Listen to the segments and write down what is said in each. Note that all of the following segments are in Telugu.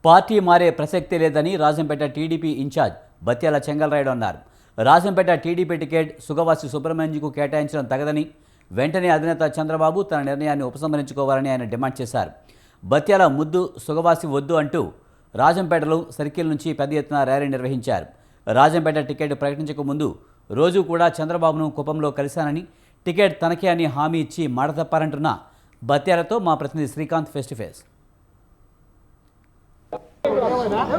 పార్టీ మారే ప్రసక్తే లేదని రాజంపేట టీడీపీ ఇన్ఛార్జ్ బత్యాల చెంగల్రాయుడు అన్నారు. రాజంపేట టీడీపీ టికెట్ సుగవాసి సుబ్రహ్మణ్యంకు కేటాయించడం తగదని, వెంటనే అధినేత చంద్రబాబు తన నిర్ణయాన్ని ఉపసంహరించుకోవాలని ఆయన డిమాండ్ చేశారు. బత్యాల ముద్దు సుగవాసి వద్దు అంటూ రాజంపేటలో సర్కిల్ నుంచి పెద్ద ఎత్తున ర్యాలీ నిర్వహించారు. రాజంపేట టికెట్ ప్రకటించక ముందు రోజు కూడా చంద్రబాబును కుప్పంలో కలిశానని, టికెట్ తనకే అని హామీ ఇచ్చి మాట తప్పారంటున్న బత్యాలతో మా ప్రతినిధి శ్రీకాంత్ ఫేస్ టు ఫేస్.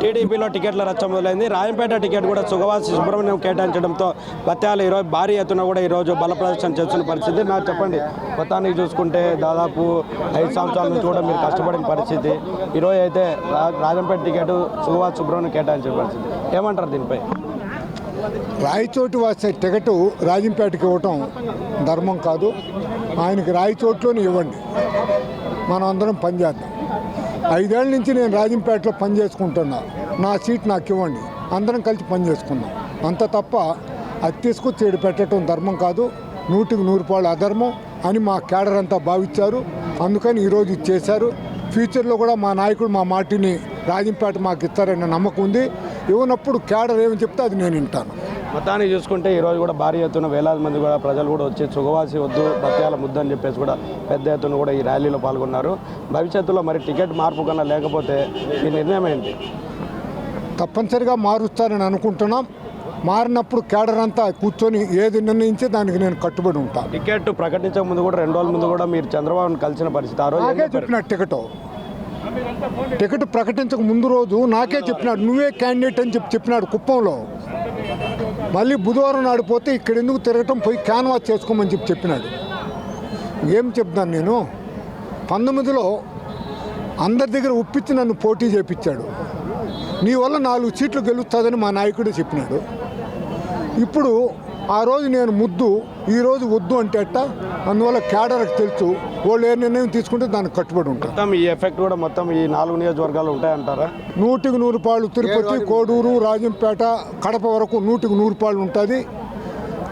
టీడీపీలో టికెట్ల రచ్చ మొదలైంది. రాజంపేట టికెట్ కూడా సుగవాసి సుబ్రహ్మణ్యం కేటాయించడంతో బత్యాలు ఈరోజు భారీ ఎత్తున కూడా ఈరోజు బల ప్రదర్శన చేస్తున్న పరిస్థితి. నాకు చెప్పండి, మొత్తానికి చూసుకుంటే దాదాపు 5 సంవత్సరాల నుంచి కూడా మీరు కష్టపడిన పరిస్థితి. ఈరోజు అయితే రాజంపేట టికెట్ సుగవాసి సుబ్రహ్మణ్యం కేటాయించిన పరిస్థితి. ఏమంటారు దీనిపై? రాయచోటు వాసే టికెట్ రాజంపేటకి ఇవ్వటం ధర్మం కాదు. ఆయనకి రాయచోట్లోనే ఇవ్వండి, మనం అందరం పనిచేద్దాం. 5 ఏళ్ళ నుంచి నేను రాజంపేటలో పని చేసుకుంటున్నా, నా సీట్ నాకు ఇవ్వండి, అందరం కలిసి పని చేసుకుందాం. అంత తప్ప అది తీసుకొచ్చి ఏడు పెట్టడం ధర్మం కాదు, 100కి 100 రూపాయలు అధర్మం అని మా క్యాడర్ అంతా భావించారు. అందుకని ఈరోజు ఇది చేశారు. ఫ్యూచర్లో కూడా మా నాయకుడు మా మాటిని రాజంపేట మాకు ఇస్తారనే నమ్మకం ఉంది. ఇవ్వనప్పుడు క్యాడర్ ఏమని చెప్తే అది నేను వింటాను. మొత్తానికి చూసుకుంటే ఈరోజు కూడా భారీ ఎత్తున వేలాది మంది కూడా ప్రజలు కూడా వచ్చి సుగవాసి వద్దు బత్యాల ముద్దు అని చెప్పేసి కూడా పెద్ద ఎత్తున కూడా ఈ ర్యాలీలో పాల్గొన్నారు. భవిష్యత్తులో మరి టికెట్ మార్పు కన్నా లేకపోతే ఈ నిర్ణయం ఏంటి? తప్పనిసరిగా మారుస్తారని అనుకుంటున్నాం. మారినప్పుడు క్యాడర్ అంతా కూర్చొని ఏది నిర్ణయించి దానికి నేను కట్టుబడి ఉంటాను. టికెట్ ప్రకటించక ముందు కూడా 2 రోజుల ముందు కూడా మీరు చంద్రబాబును కలిసిన పరిస్థితి. ఆ రోజు నాకే చెప్పినాడు టికెట్ ప్రకటించక ముందు రోజు నాకే చెప్పినాడు, నువ్వే క్యాండిడేట్ అని చెప్పినాడు కుప్పంలో. మళ్ళీ బుధవారం నాడు పోతే ఇక్కడ ఎందుకు తిరగటం, పోయి క్యాన్వాస్ చేసుకోమని చెప్పినాడు. ఏం చెప్తాను నేను? 19లో అందరి దగ్గర ఒప్పించి నన్ను పోటీ చేయించాడు. నీ వల్ల 4 సీట్లు గెలుస్తుందని మా నాయకుడే చెప్పినాడు. ఇప్పుడు ఆ రోజు నేను ముద్దు, ఈరోజు వద్దు అంటే అట్ట. అందువల్ల క్యాడర్కి తెలుసు వాళ్ళు ఏ నిర్ణయం తీసుకుంటే దానికి కట్టుబడి ఉంటారు. మొత్తం ఈ ఎఫెక్ట్ కూడా మొత్తం ఈ 4 నియోజకవర్గాలు ఉంటాయంటారా? 100కి 100 రూపాయలు తిరుపతి, కోడూరు, రాజంపేట, కడప వరకు 100కి 100 రూపాయలు ఉంటుంది.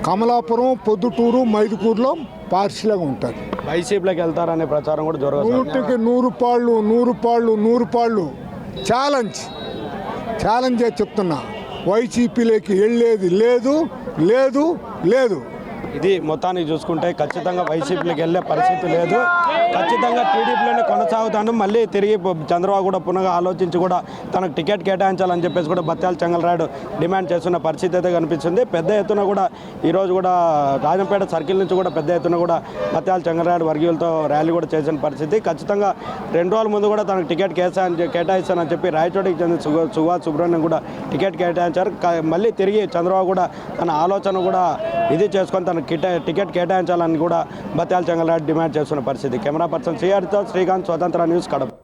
కమలాపురం, పొద్దుటూరు, మైదుకూరులో పార్షియల్గా ఉంటుంది. వైసీపీలోకి వెళ్తారనే ప్రచారం కూడా జరుగుతుంది. 100కి 100 రూపాయలు 100 రూపాయలు 100 రూపాయలు ఛాలెంజ్ చెప్తున్నా. వైసీపీలోకి వెళ్ళేది లేదు లేదు లేదు. ఇది మొత్తానికి చూసుకుంటే ఖచ్చితంగా వైసీపీలోకి వెళ్ళే పరిస్థితి లేదు. ఖచ్చితంగా టీడీపీలోనే కొనసాగుతాను. మళ్ళీ తిరిగి చంద్రబాబు కూడా పునః ఆలోచించి కూడా తనకు టికెట్ కేటాయించాలని చెప్పేసి కూడా బత్యాల చెంగల్రాయుడు డిమాండ్ చేస్తున్న పరిస్థితి అయితే కనిపిస్తుంది. పెద్ద ఎత్తున కూడా ఈరోజు కూడా రాజంపేట సర్కిల్ నుంచి కూడా పెద్ద ఎత్తున కూడా బత్యాల చెంగల్రాయుడు వర్గీయులతో ర్యాలీ కూడా చేసిన పరిస్థితి. ఖచ్చితంగా 2 రోజుల ముందు కూడా తనకు టికెట్ కేటాయిస్తానని చెప్పి రాయచోటికి చెందిన సుగవాసి సుబ్రహ్మణ్యం కూడా టికెట్ కేటాయించారు. మళ్ళీ తిరిగి చంద్రబాబు కూడా తన ఆలోచన కూడా ఇది చేసుకొని తన టికెట్ కేటాయించాలని కూడా బత్యాల చెంగల్రాయుడు డిమాండ్ చేస్తున్న పరిస్థితి. కెమెరా పర్సన్ శ్రీహరితో శ్రీకాంత్, స్వతంత్ర న్యూస్, కడప.